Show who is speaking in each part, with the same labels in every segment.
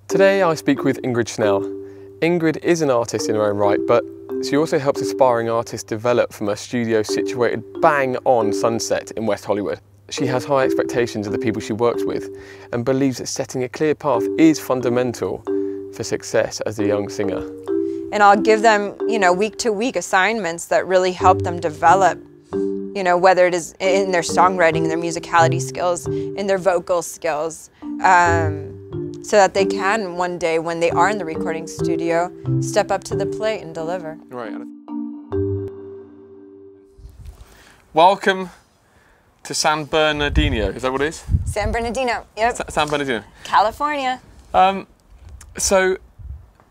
Speaker 1: Today I speak with Ingrid Schnell. Ingrid is an artist in her own right, but she also helps aspiring artists develop from a studio situated bang on Sunset in West Hollywood. She has high expectations of the people she works with and believes that setting a clear path is fundamental for success as a young singer.
Speaker 2: And I'll give them, week to week assignments that really help them develop, whether it is in their songwriting, their musicality skills, in their vocal skills, so that they can one day, when they are in the recording studio, step up to the plate and deliver.
Speaker 1: Right. Welcome to San Bernardino, is that what it is?
Speaker 2: San Bernardino, yep.
Speaker 1: San Bernardino.
Speaker 2: California.
Speaker 1: So,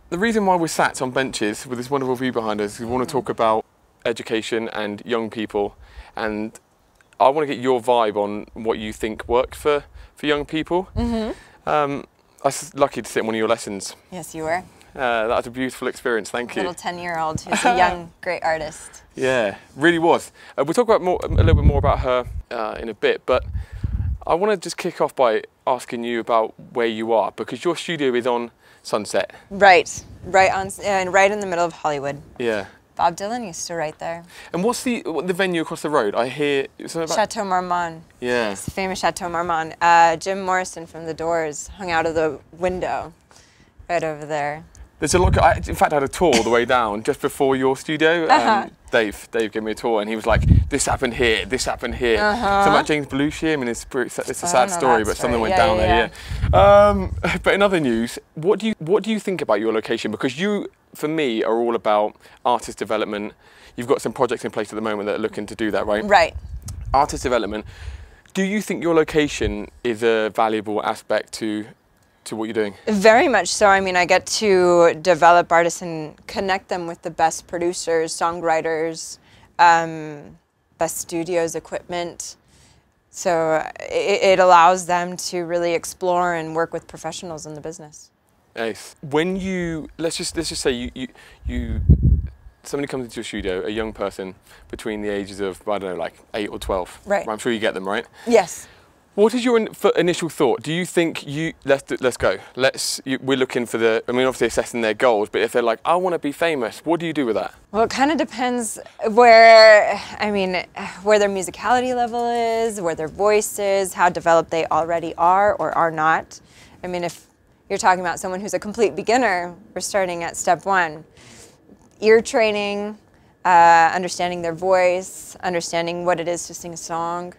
Speaker 1: the reason why we're sat on benches with this wonderful view behind us is we want to talk about education and young people, and I want to get your vibe on what you think works for young people. I was lucky to sit in one of your lessons.
Speaker 2: Yes, you were.
Speaker 1: That was a beautiful experience, thank you.
Speaker 2: Little 10-year-old who's a young, great artist.
Speaker 1: Yeah, really was. We'll talk about a little bit more about her in a bit, but I want to just kick off by asking you about where you are, because your studio is on Sunset. Right
Speaker 2: in the middle of Hollywood.
Speaker 1: Yeah.
Speaker 2: Bob Dylan used to write there.
Speaker 1: And what's the venue across the road? I hear something about
Speaker 2: Chateau Marmont.
Speaker 1: Yeah.
Speaker 2: It's the famous Chateau Marmont. Jim Morrison from The Doors hung out of the window right over there.
Speaker 1: There's a lot. In fact, I had a tour all the way down just before your studio. Dave gave me a tour, and he was like, "This happened here. This happened here." Something about James Belushi. I mean, it's a sad story, but something went down there. Yeah. But in other news, what do you think about your location? Because you, for me, are all about artist development. You've got some projects in place at the moment that are looking to do that, right?
Speaker 2: Right.
Speaker 1: Artist development. Do you think your location is a valuable aspect to what you're doing?
Speaker 2: Very much so. I mean, I get to develop artists and connect them with the best producers, songwriters, best studios, equipment. So it allows them to really explore and work with professionals in the business.
Speaker 1: Nice. When let's just say somebody comes into your studio, a young person between the ages of, I don't know, like 8 or 12.
Speaker 2: Right.
Speaker 1: I'm sure you get them, right?
Speaker 2: Yes.
Speaker 1: What is your initial thought? Do you think let's go? We're looking for obviously assessing their goals, but if they're like, I want to be famous, what do you do with that?
Speaker 2: Well, it kind of depends where their musicality level is, where their voice is, how developed they already are or are not. I mean, if you're talking about someone who's a complete beginner, we're starting at step 1. Ear training, understanding their voice, understanding what it is to sing a song.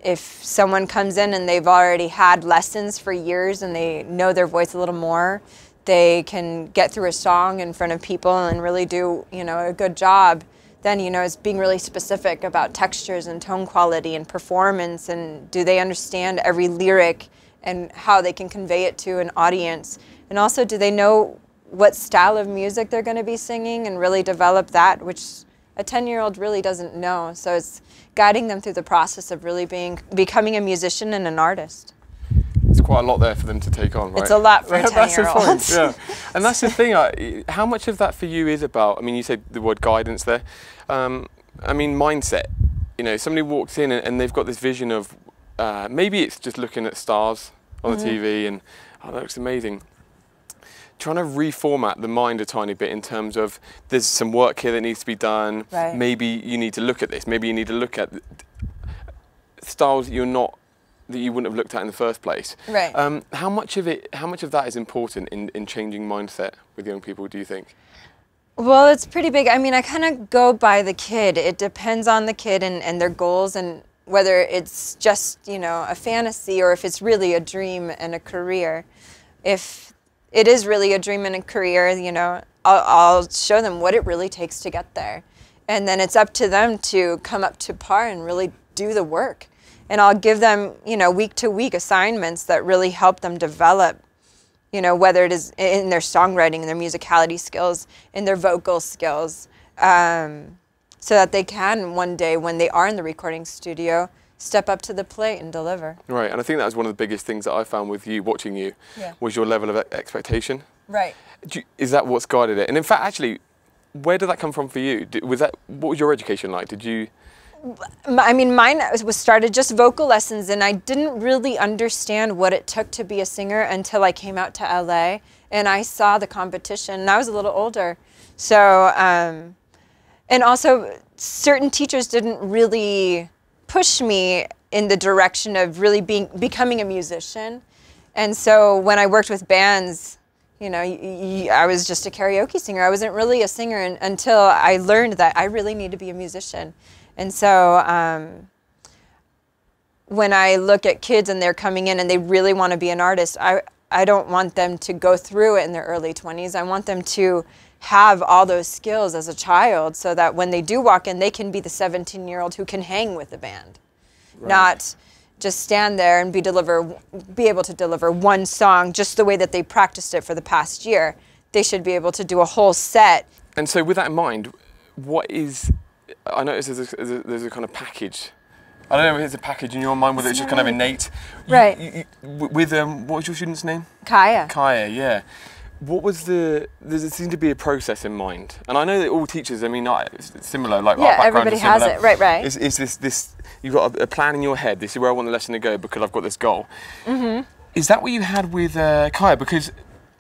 Speaker 2: If someone comes in and they've already had lessons for years and they know their voice a little more, they can get through a song in front of people and really do, a good job. Then, it's being really specific about textures and tone quality and performance, and do they understand every lyric and how they can convey it to an audience. And also, do they know what style of music they're going to be singing and really develop that, which a 10-year-old really doesn't know. So it's guiding them through the process of really becoming a musician and an artist.
Speaker 1: It's quite a lot there for them to take on, right?
Speaker 2: It's a lot for a 10-year-old.
Speaker 1: That's the point, yeah. And that's the thing, how much of that for you is about, you said the word guidance there. Mindset. Somebody walks in and they've got this vision of, maybe it's just looking at stars on the TV and, oh, that looks amazing. Trying to reformat the mind a tiny bit in terms of there's some work here that needs to be done.
Speaker 2: Right.
Speaker 1: Maybe you need to look at this. Maybe you need to look at styles that you wouldn't have looked at in the first place.
Speaker 2: Right.
Speaker 1: How much of that is important in changing mindset with young people, do you think?
Speaker 2: Well, it's pretty big. I kind of go by the kid. It depends on the kid and their goals, and whether it's just, a fantasy or if it's really a dream and a career. If it is really a dream and a career, I'll show them what it really takes to get there. And then it's up to them to come up to par and really do the work. And I'll give them, week to week assignments that really help them develop, whether it is in their songwriting, their musicality skills, in their vocal skills, so that they can one day, when they are in the recording studio, step up to the plate and deliver.
Speaker 1: Right, and I think that was one of the biggest things that I found with you, watching you, was your level of expectation.
Speaker 2: Right.
Speaker 1: Is that what's guided it? And in fact, actually, where did that come from for you? What was your education like?
Speaker 2: I mean, mine was started just vocal lessons, and I didn't really understand what it took to be a singer until I came out to LA and I saw the competition, and I was a little older. So, and also certain teachers didn't really push me in the direction of really becoming a musician. And so when I worked with bands, you know, I was just a karaoke singer. I wasn't really a singer until I learned that I really need to be a musician. And so when I look at kids and they're coming in and they really want to be an artist, I don't want them to go through it in their early 20s. I want them to have all those skills as a child so that when they do walk in, they can be the 17-year-old who can hang with the band. Right. Not just stand there and be able to deliver one song just the way that they practiced it for the past year. They should be able to do a whole set.
Speaker 1: And so with that in mind, what is... I noticed there's a kind of package. I don't know if there's a package in your mind, whether it's just kind of innate.
Speaker 2: Right.
Speaker 1: What was your student's name?
Speaker 2: Kaya.
Speaker 1: Kaya, yeah. What was there seemed to be a process in mind. And I know that all teachers, I mean, it's similar, like our background
Speaker 2: everybody
Speaker 1: is similar.
Speaker 2: has it, right.
Speaker 1: Is this, you've got a plan in your head, this is where I want the lesson to go because I've got this goal. Mm-hmm. Is that what you had with Kaya? Because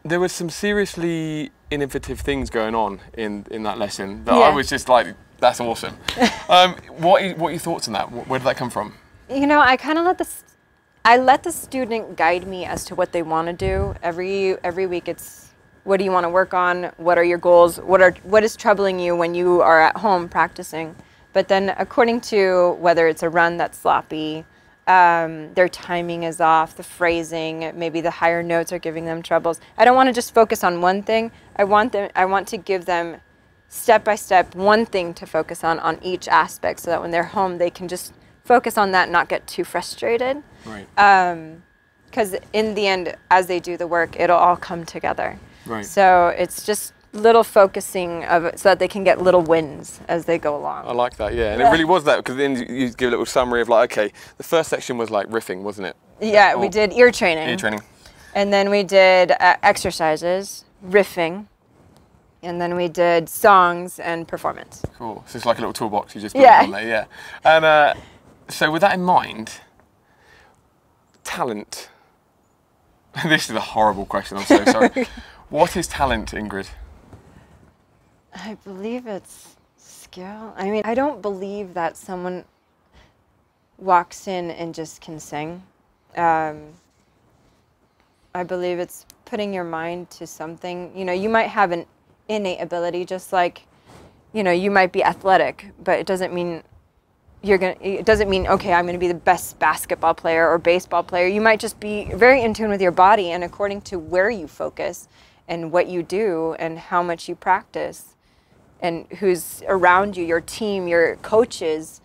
Speaker 1: there was some seriously innovative things going on in that lesson that I was just like, that's awesome. What are your thoughts on that? Where did that come from? You
Speaker 2: know, I kind of let the student guide me as to what they want to do. Every week it's, what do you want to work on? What are your goals? What is troubling you when you are at home practicing? But then according to whether it's a run that's sloppy, their timing is off, the phrasing, maybe the higher notes are giving them troubles. I don't want to just focus on one thing. I want to give them step by step one thing to focus on each aspect so that when they're home they can just focus on that and not get too frustrated. Right. Because in the end, as they do the work, it'll all come together. Right. So it's just little focusing of it so that they can get little wins as they go along. I
Speaker 1: like that, yeah. And it really was that, because then you give a little summary of like, okay, the first section was like riffing, wasn't it?
Speaker 2: Yeah, we did ear training.
Speaker 1: Ear training.
Speaker 2: And then we did exercises, riffing, and then we did songs and performance.
Speaker 1: Cool. So it's like a little toolbox you just put on there, yeah. And so with that in mind, talent. This is a horrible question, I'm so sorry. What is talent, Ingrid?
Speaker 2: I believe it's skill. I mean, I don't believe that someone walks in and just can sing. I believe it's putting your mind to something. You know, you might have an innate ability, just like, you know, you might be athletic, but it doesn't mean okay, I'm gonna be the best basketball player or baseball player. You might just be very in tune with your body, and according to where you focus and what you do and how much you practice and who's around you, your team, your coaches,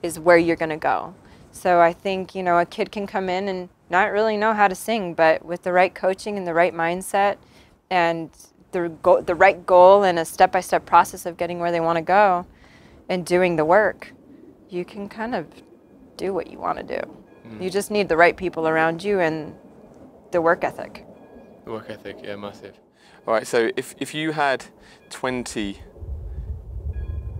Speaker 2: is where you're gonna go. So I think, you know, a kid can come in and not really know how to sing, but with the right coaching and the right mindset and the right goal and a step-by-step process of getting where they want to go and doing the work, you can kind of do what you want to do. You just need the right people around you and the work ethic.
Speaker 1: The work ethic, yeah, massive. All right, so if you had 20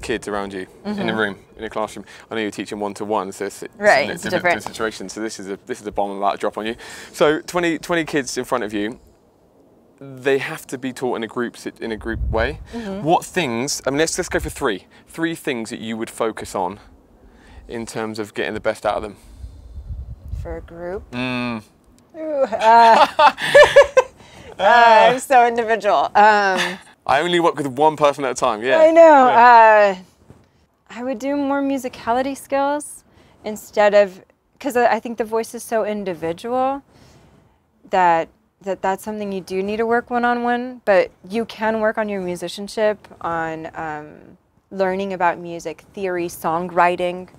Speaker 1: kids around you in a room, in a classroom, I know you're teaching one-to-one, so it's a different situation. So this is a bomb I'm about to drop on you. So 20 kids in front of you. They have to be taught in a group way. What things? I mean, let's go for three. 3 things that you would focus on in terms of getting the best out of them.
Speaker 2: For a group. I'm so individual.
Speaker 1: I only work with one person at a time. Yeah.
Speaker 2: I know. Yeah. I would do more musicality skills instead of, because I think the voice is so individual that's something you do need to work one-on-one, but you can work on your musicianship, on learning about music theory, songwriting,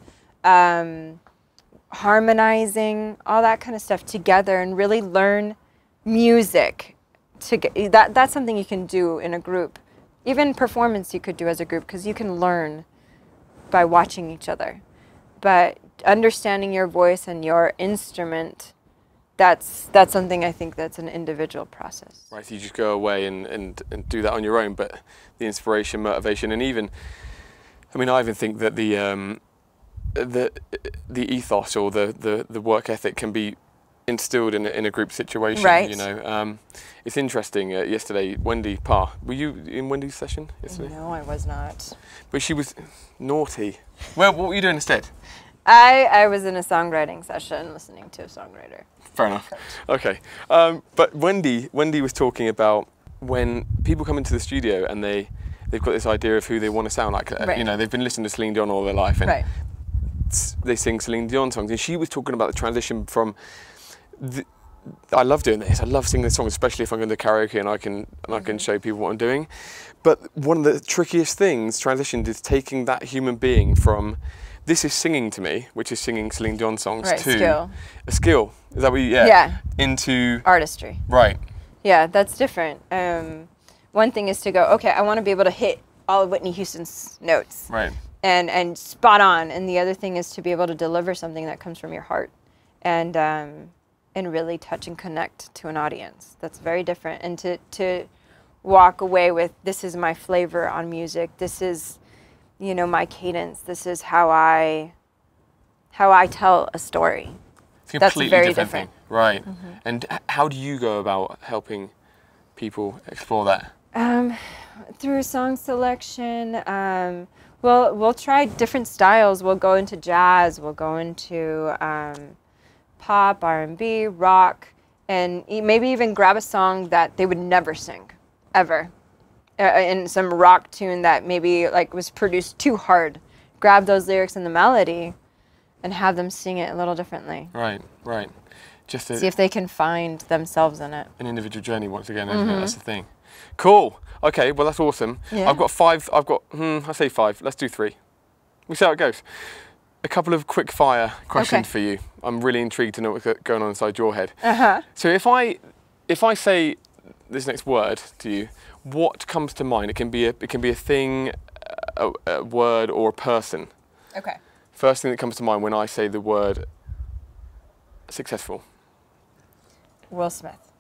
Speaker 2: harmonizing, all that kind of stuff together and really learn music. That's something you can do in a group. Even performance you could do as a group because you can learn by watching each other. But understanding your voice and your instrument, that's something I think that's an individual process.
Speaker 1: Right, so you just go away and do that on your own, but the inspiration, motivation, and even, I mean, I even think that the ethos or the work ethic can be instilled in a group situation.
Speaker 2: Right.
Speaker 1: You know, it's interesting. Yesterday, Wendy Parr, were you in Wendy's session yesterday?
Speaker 2: No, I was not.
Speaker 1: But she was naughty. Well, what were you doing instead?
Speaker 2: I was in a songwriting session listening to a songwriter.
Speaker 1: Fair enough. Okay. But Wendy was talking about when people come into the studio and they've got this idea of who they want to sound like.
Speaker 2: Right.
Speaker 1: You know, they've been listening to Celine Dion all their life, and
Speaker 2: right.
Speaker 1: they sing Celine Dion songs. And she was talking about the transition from I love doing this. I love singing this song, especially if I'm going to karaoke and I can show people what I'm doing. But one of the trickiest things transitioned is taking that human being from this is singing to me, which is singing Celine Dion songs,
Speaker 2: right,
Speaker 1: to
Speaker 2: skill.
Speaker 1: A skill. Is that what you?
Speaker 2: Yeah.
Speaker 1: Into
Speaker 2: artistry.
Speaker 1: Right.
Speaker 2: Yeah, that's different. One thing is to go, okay, I want to be able to hit all of Whitney Houston's notes.
Speaker 1: Right.
Speaker 2: And spot on. And the other thing is to be able to deliver something that comes from your heart and really touch and connect to an audience. That's very different. And to walk away with, this is my flavor on music. This is, you know, my cadence. This is how I tell a story.
Speaker 1: It's a
Speaker 2: That's
Speaker 1: completely
Speaker 2: very
Speaker 1: different
Speaker 2: different.
Speaker 1: thing. Right. And how do you go about helping people explore that?
Speaker 2: Through song selection, we'll try different styles. We'll go into jazz, we'll go into pop, R&B, rock, and maybe even grab a song that they would never sing, ever. In some rock tune that maybe like was produced too hard. Grab those lyrics and the melody and have them sing it a little differently.
Speaker 1: Right, right. Just
Speaker 2: see if they can find themselves in it.
Speaker 1: An individual journey once again, isn't it? That's the thing. Cool. Okay, well that's awesome.
Speaker 2: Yeah.
Speaker 1: I've got 5, I say 5, let's do 3. We see how it goes. A couple of quick fire questions for you. I'm really intrigued to know what's going on inside your head. So if I say this next word to you, what comes to mind? It can be a thing, a word, or a person.
Speaker 2: Okay.
Speaker 1: First thing that comes to mind when I say the word successful.
Speaker 2: Will Smith.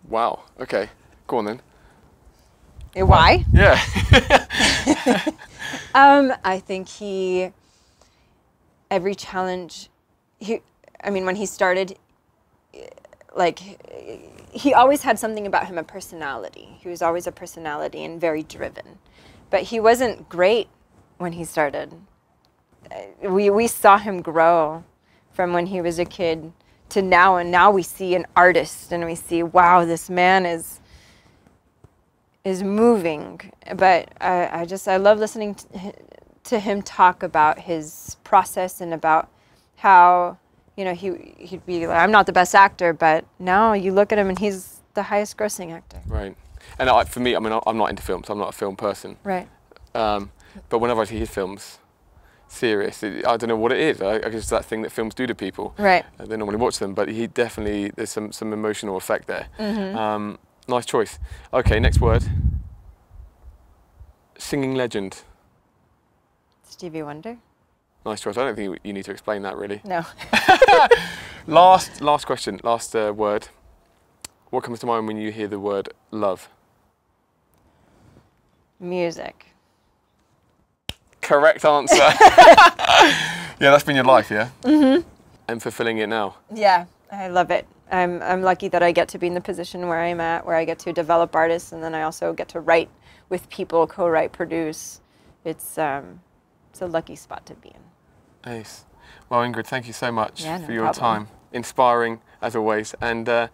Speaker 1: Wow. Okay. Go on then.
Speaker 2: Why?
Speaker 1: Yeah.
Speaker 2: I think every challenge, when he started, like, he always had something about him, a personality. He was always a personality and very driven. But he wasn't great when he started. We saw him grow from when he was a kid to now, and now we see an artist and we see, wow, this man is moving. But I love listening to him talk about his process and about how, you know, he'd be like, I'm not the best actor, but now you look at him and he's the highest grossing actor.
Speaker 1: Right. And for me, I'm not into films. I'm not a film person.
Speaker 2: Right.
Speaker 1: But whenever I see his films, serious, I don't know what it is. I guess it's that thing that films do to people.
Speaker 2: Right.
Speaker 1: They normally watch them, but there's some emotional effect there. Nice choice. Okay, next word. Singing legend.
Speaker 2: Stevie Wonder.
Speaker 1: Nice choice. I don't think you need to explain that really.
Speaker 2: No.
Speaker 1: Last question, last word. What comes to mind when you hear the word love?
Speaker 2: Music.
Speaker 1: Correct answer. Yeah, that's been your life, yeah? And fulfilling it now.
Speaker 2: Yeah, I love it. I'm lucky that I get to be in the position where I'm at, where I get to develop artists, and then I also get to write with people, co-write, produce. It's a lucky spot to be in.
Speaker 1: Nice. Well, Ingrid, thank you so much for your
Speaker 2: problem.
Speaker 1: time. Inspiring, as always. And I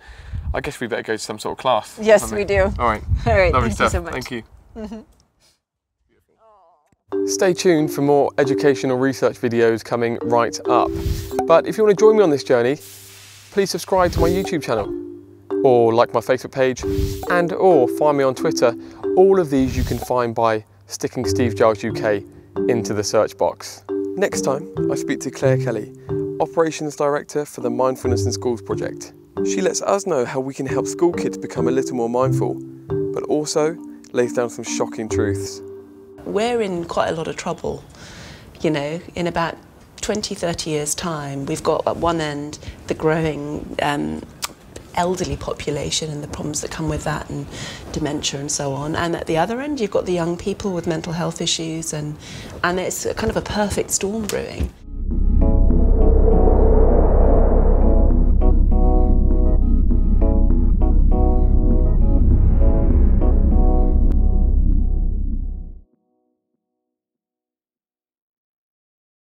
Speaker 1: guess we better go to some sort of class.
Speaker 2: Yes, we do.
Speaker 1: All right.
Speaker 2: All right,
Speaker 1: Lovely
Speaker 2: thank
Speaker 1: stuff.
Speaker 2: you so much.
Speaker 1: Thank you. Stay tuned for more educational research videos coming right up. But if you want to join me on this journey, please subscribe to my YouTube channel or like my Facebook page or find me on Twitter. All of these you can find by sticking Steve Giles UK into the search box. Next time, I speak to Claire Kelly, Operations Director for the Mindfulness in Schools project. She lets us know how we can help school kids become a little more mindful, but also lays down some shocking truths.
Speaker 3: We're in quite a lot of trouble, you know, in about 20, 30 years' time. We've got at one end the growing elderly population and the problems that come with that, and dementia and so on. And at the other end, you've got the young people with mental health issues, and it's kind of a perfect storm brewing.